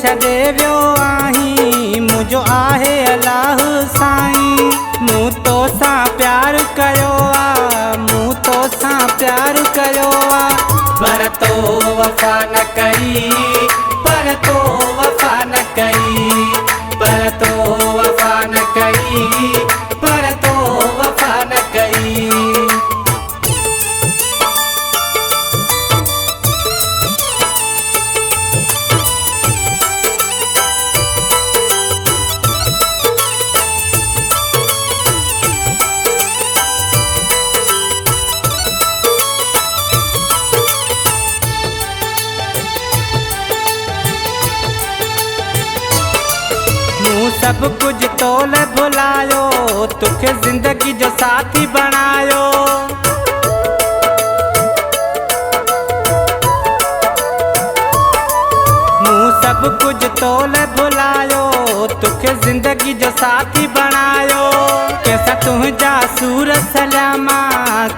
छॾे वियो आहीं मुंहिंजो आहे अलाह साईं। मूं तोसां प्यार कयो आहे, मूं तोसां प्यार कयो आहे, पर तो वफ़ा न कई, पर तो वफ़ा न कई, पर तो वफ़ा न कई, पर तो वफ़ा न कई। मूं सब कुछ तोल भुलायो, तुखे जिंदगी जो साथी बणायो। मूं सब कुछ तोल भुलायो, तुखे जिंदगी जो साथी बणायो। कैसा तुंहिंजा सूर सलामा,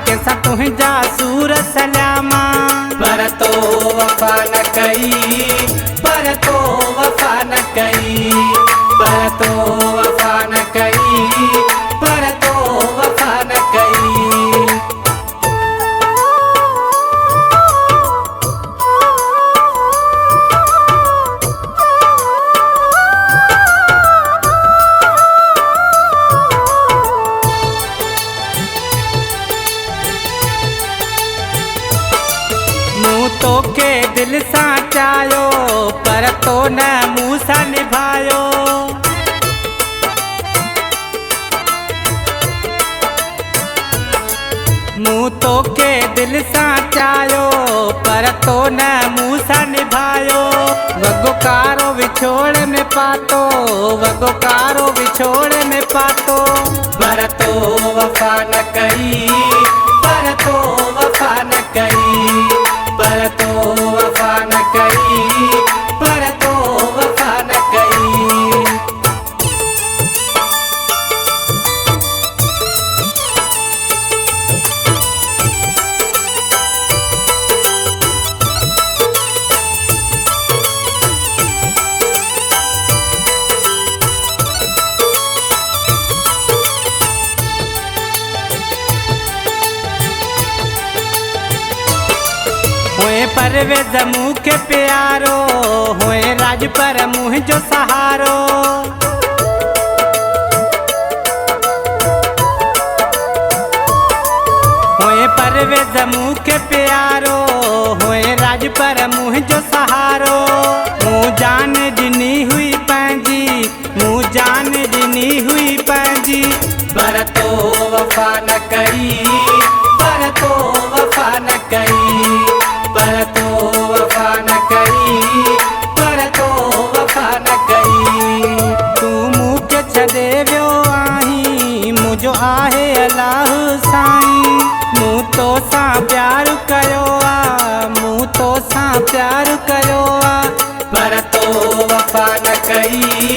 कैसा तुंहिंजा सूर सलामा, पर तो वफ़ा न कई, पर तो वफ़ा न कई, पर तो वफ़ा न कई, पर तो वफ़ा न कई। मूं तोखे दिल सां चाहियो, पर तो न मूं सां निभायो। मूं तोखे दिल सां चाहियो, पर तो न मूं सां निभायो। वॻो कारो विछोड़ में पातो, वॻो कारो विछोड़ में पातो, पर तो वफ़ा न कई, पर तो वफ़ा न कई, पर तो वफ़ा न कई, पर तो वफ़ा न कई। होए परवेज़ मूंखे प्यारो, होए राज पर मुंहिंजो सहारो। होए परवेज़ मूंखे प्यारो, होए राज पर मुंहिंजो सहारो। मूं जान ॾिनी हुई पंहिंजी, मूं जान ॾिनी हुई पंहिंजी, पर तो वफ़ा न कई, पर तो वफ़ा न कई, पर तो वफ़ा न कई, पर तो वफ़ा न कई। तू मूंखे छॾे वियो आहीं मुंहिंजो आहे अलाह साईं। मूं तोसां प्यार कयो आहे, मूं तोसां प्यार कयो आहे, पर तो वफ़ा न कई,